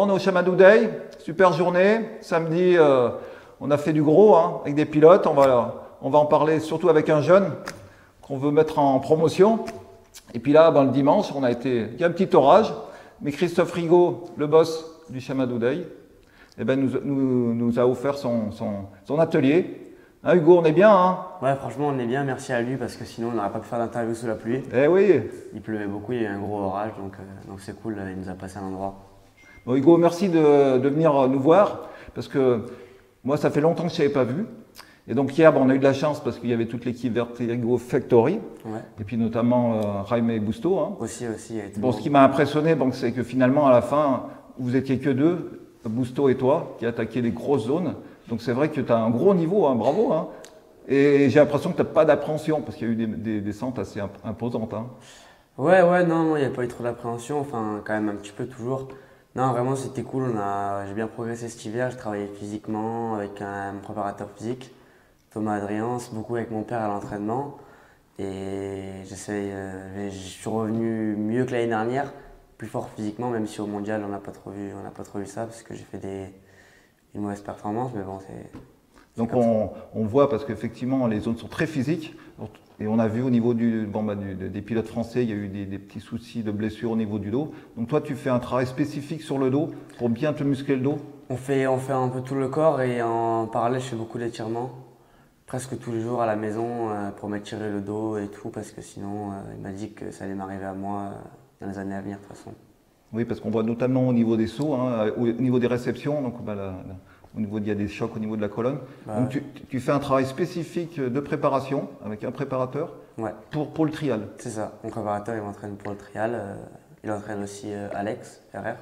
Bon, on est au Chamadou Day, super journée. Samedi, on a fait du gros hein, avec des pilotes. On va en parler surtout avec un jeune qu'on veut mettre en promotion. Et puis là, le dimanche, il y a un petit orage, mais Christophe Rigaud, le boss du Chamadou Day, eh ben, nous a offert son atelier. Hein, Hugo, on est bien hein? Ouais, franchement, on est bien, merci à lui, parce que sinon, on n'aurait pas pu faire d'interview sous la pluie. Eh oui. Il pleuvait beaucoup, il y a eu un gros orage, donc c'est cool, il nous a passé un endroit. Bon, Hugo, merci de venir nous voir, parce que moi, ça fait longtemps que je ne t'avais pas vu. Et donc hier, on a eu de la chance parce qu'il y avait toute l'équipe Vertigo Factory, Ouais. et puis notamment Jaime Busto. Hein. Aussi, il y a été Bon, ce qui m'a impressionné, c'est que finalement, à la fin, vous étiez que deux, Busto et toi, qui attaquiez les grosses zones. Donc c'est vrai que tu as un gros niveau, hein, bravo. Hein. Et j'ai l'impression que tu n'as pas d'appréhension, parce qu'il y a eu des descentes assez imposantes. Hein. Ouais, non, il n'y a pas eu trop d'appréhension, enfin, quand même un petit peu toujours. Non, vraiment, c'était cool, j'ai bien progressé cet hiver, je travaillais physiquement avec un préparateur physique, Thomas Adrians, beaucoup avec mon père à l'entraînement. Et je suis revenu mieux que l'année dernière, plus fort physiquement, même si au mondial, on n'a pas trop vu ça, parce que j'ai fait une mauvaise performance, mais bon, donc on voit, parce qu'effectivement les zones sont très physiques, et on a vu au niveau des pilotes français, il y a eu des petits soucis de blessures au niveau du dos. Donc toi tu fais un travail spécifique sur le dos pour bien te muscler le dos? On fait un peu tout le corps, et en parallèle je fais beaucoup d'étirements, presque tous les jours à la maison, pour m'étirer le dos et tout, parce que sinon il m'a dit que ça allait m'arriver à moi dans les années à venir de toute façon. Oui, parce qu'on voit notamment au niveau des sauts, hein, au niveau des réceptions, donc il y a des chocs au niveau de la colonne. Donc tu fais un travail spécifique de préparation avec un préparateur pour le trial. C'est ça, mon préparateur il m'entraîne pour le trial, il entraîne aussi Alex Ferrer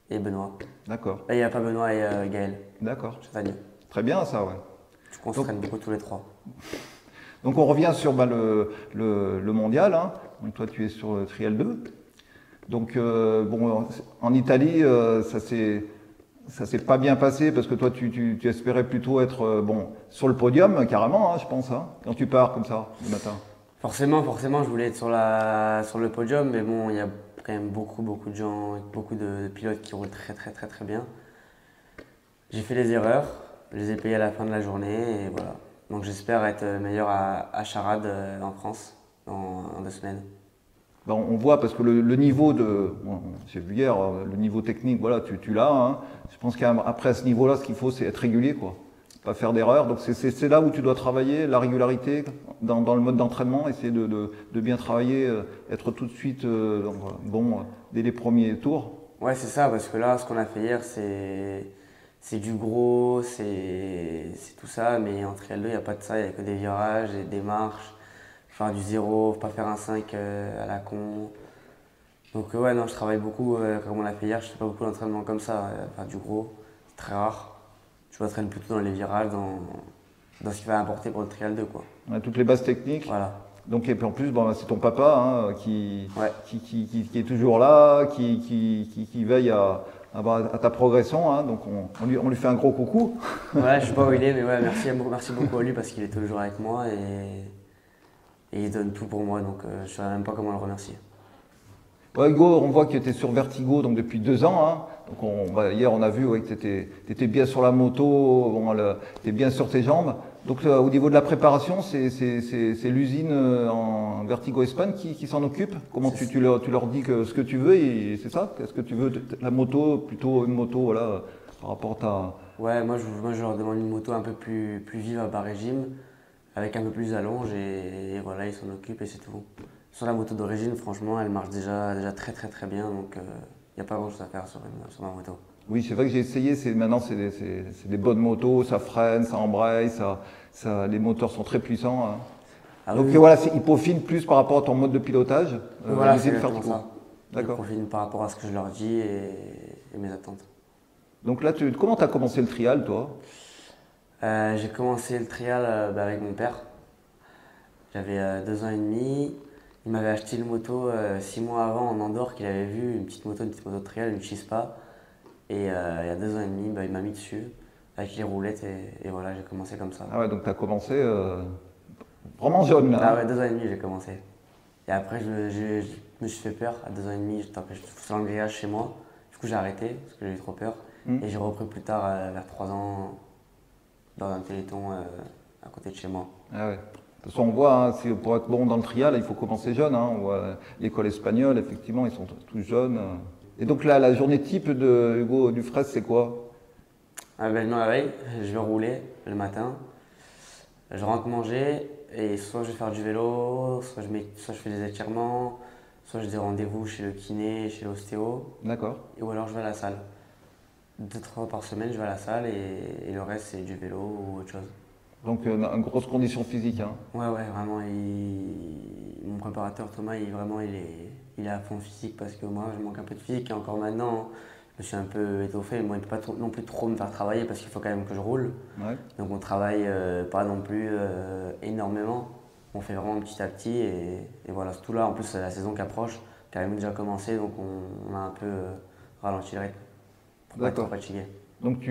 et Benoît. D'accord. Et il n'y a pas Benoît et Gaël. D'accord. Chevalier. Très bien ça, ouais. On s'entraîne beaucoup tous les trois. Donc on revient sur le mondial, hein. Donc toi tu es sur le trial 2. Donc en Italie, ça s'est pas bien passé parce que toi tu espérais plutôt être sur le podium carrément, hein, je pense, hein, quand tu pars comme ça le matin. Forcément, je voulais être sur le podium, mais bon, il y a quand même beaucoup de gens, beaucoup de pilotes qui roulent très bien. J'ai fait des erreurs, je les ai payées à la fin de la journée et voilà. Donc j'espère être meilleur à Charade en France en 2 semaines. On voit parce que le niveau j'ai vu hier, le niveau technique, voilà, tu l'as. Hein. Je pense qu'après à ce niveau-là, ce qu'il faut, c'est être régulier, quoi. Pas faire d'erreurs. Donc c'est là où tu dois travailler, la régularité dans le mode d'entraînement, essayer de bien travailler, être tout de suite dès les premiers tours. Ouais, c'est ça, parce que là, ce qu'on a fait hier, c'est du gros, c'est tout ça, mais en Trial 2, il n'y a pas de ça, il n'y a que des virages et des marches. Faire du 0, pas faire un 5 à la con. Donc non, je travaille beaucoup, comme on l'a fait hier, je fais pas beaucoup d'entraînement comme ça, faire du gros, c'est très rare. Je m'entraîne plutôt dans les virages, dans ce qui va apporter pour le Trial 2, quoi. Ouais, toutes les bases techniques. Voilà. Donc et puis en plus, c'est ton papa hein, qui est toujours là, qui veille à ta progression, hein, donc on lui fait un gros coucou. Ouais, je sais pas où il est, mais ouais, merci beaucoup à lui parce qu'il est toujours avec moi et il donne tout pour moi, donc je ne saurais même pas comment le remercier. Ouais, Hugo, on voit que tu étais sur Vertigo donc depuis 2 ans. Hein. Donc hier, on a vu que tu étais bien sur la moto, tu es bien sur tes jambes. Donc au niveau de la préparation, c'est l'usine en Vertigo Espagne qui s'en occupe. Comment tu leur dis ce que tu veux, et c'est ça? Est-ce que tu veux la moto, plutôt une moto voilà, par rapport à Ouais, moi je leur demande une moto un peu plus vive à bas régime, avec un peu plus d'allonge et voilà, ils s'en occupent et c'est tout. Sur la moto d'origine, franchement, elle marche déjà très bien, donc il n'y a pas grand chose à faire sur ma moto. Oui, c'est vrai que j'ai essayé, maintenant c'est des bonnes motos, ça freine, ça embraye, les moteurs sont très puissants. Hein. Ah, donc oui. voilà, ils peaufinent plus par rapport à ton mode de pilotage. Voilà, c'est exactement ça. D'accord. Ils peaufinent par rapport à ce que je leur dis et mes attentes. Donc là, comment tu as commencé le trial, toi? J'ai commencé le trial avec mon père. J'avais 2 ans et demi. Il m'avait acheté une moto 6 mois avant en Andorre qu'il avait vu, une petite moto de trial, une Chispa. Et il y a 2 ans et demi, il m'a mis dessus avec les roulettes et voilà, j'ai commencé comme ça. Ah ouais, donc tu as commencé vraiment jeune là. Ah ouais, 2 ans et demi j'ai commencé. Et après je me suis fait peur, à 2 ans et demi, je faisais un grillage chez moi, Du coup, j'ai arrêté parce que j'ai eu trop peur. Et j'ai repris plus tard, vers 3 ans, dans un téléthon à côté de chez moi. Ah ouais. De toute façon, on voit, hein, pour être bon dans le trial, il faut commencer jeune. Hein. On voit l'école espagnole, effectivement, ils sont tous jeunes. Et donc là, la journée type de Hugo Dufresne, c'est quoi? Ah ben, la veille, je vais rouler le matin. Je rentre manger et soit je vais faire du vélo, soit je fais des étirements, soit j'ai des rendez-vous chez le kiné, chez l'ostéo. D'accord. Ou alors je vais à la salle. 2-3 fois par semaine, je vais à la salle et le reste, c'est du vélo ou autre chose. Donc, une grosse condition physique. Hein. Ouais, vraiment. Mon préparateur Thomas, il est à fond physique parce que moi, je manque un peu de physique. Et encore maintenant, je me suis un peu étoffé. Moi, il ne peut pas non plus trop me faire travailler parce qu'il faut quand même que je roule. Ouais. Donc, on travaille pas non plus énormément. On fait vraiment petit à petit. Et voilà, surtout là, en plus, c'est la saison qui approche, qui a même déjà commencé. Donc, on a un peu ralenti le rythme pour pas être trop fatigué. Donc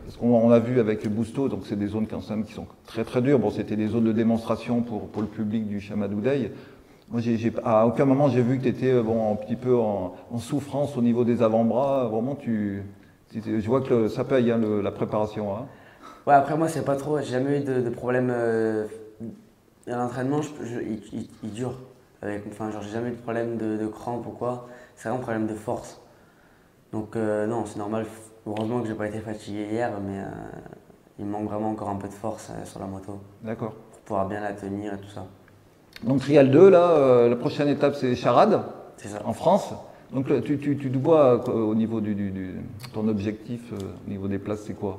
parce qu'on a vu avec Bousto, donc c'est des zones quand même qui sont très très dures. Bon, c'était des zones de démonstration pour le public du Chamadou Day. Moi, à aucun moment j'ai vu que tu étais un petit peu en souffrance au niveau des avant-bras. Vraiment, je vois que ça paye hein, la préparation. Hein. Ouais, après moi c'est pas trop, j'ai jamais eu de problème à l'entraînement, il dure. J'ai jamais eu de problème de crampes ou quoi. C'est vraiment un problème de force. Donc non, c'est normal. Heureusement que j'ai pas été fatigué hier, mais il me manque vraiment encore un peu de force sur la moto. D'accord. Pour pouvoir bien la tenir et tout ça. Donc Trial 2, là, la prochaine étape c'est Charade, en France. Donc tu te vois au niveau ton objectif, au niveau des places, c'est quoi?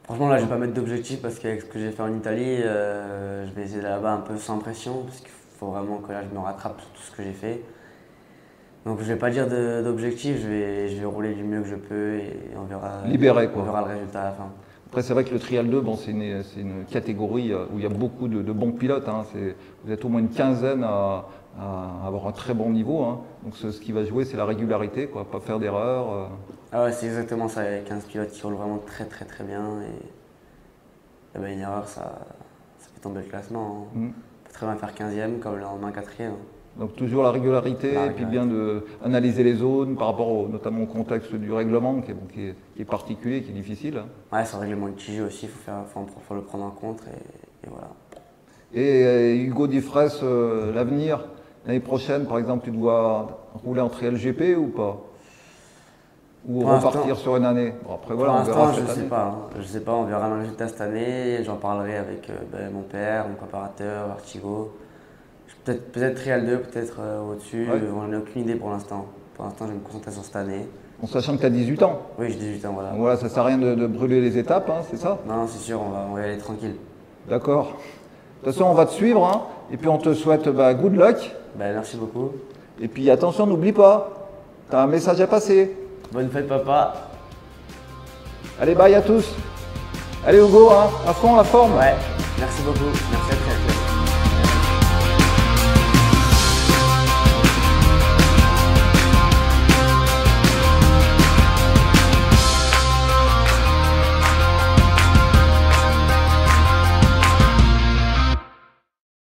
Franchement là je vais pas mettre d'objectif parce qu'avec ce que j'ai fait en Italie, je vais essayer là-bas un peu sans pression parce qu'il faut vraiment que là je me rattrape sur tout ce que j'ai fait. Donc je vais pas dire d'objectif, je vais rouler du mieux que je peux et on verra, Libéré, quoi. On verra le résultat à la fin. Après c'est vrai que le Trial 2, bon, c'est une catégorie où il y a beaucoup de bons pilotes. Hein. Vous êtes au moins une quinzaine à avoir un très bon niveau. Hein. Donc ce qui va jouer c'est la régularité, quoi, pas faire d'erreurs. Ah ouais, c'est exactement ça, avec 15 pilotes qui roulent vraiment très bien et ben, une erreur ça fait tomber le classement. Hein. On peut très bien faire 15e comme le lendemain 4e. Donc toujours la régularité, et puis bien d'analyser les zones par rapport notamment au contexte du règlement qui est particulier, qui est difficile. Ouais, c'est un règlement de aussi, il faut le prendre en compte et voilà. Et Hugo Dufresne, l'avenir, l'année prochaine par exemple, tu dois rouler en Trial GP ou pas? Ou repartir sur une année? Bon, après voilà, on verra cette année. Je sais pas, on verra le résultat cette année, j'en parlerai avec mon père, mon préparateur, Vertigo. Peut-être Trial 2, peut-être au-dessus, ouais. J'en ai aucune idée pour l'instant. Pour l'instant, je vais me concentrer sur cette année. En sachant que tu as 18 ans. Oui, j'ai 18 ans, voilà. Donc voilà, ça sert à rien de brûler les étapes, hein, c'est ça? Non, c'est sûr, on va y aller tranquille. D'accord. De toute façon, on va te suivre, hein, et puis on te souhaite good luck. Merci beaucoup. Et puis attention, n'oublie pas, tu as un message à passer. Bonne fête, papa. Allez, bye à tous. Allez Hugo, hein, à fond, la forme. Ouais, merci beaucoup. Merci à très.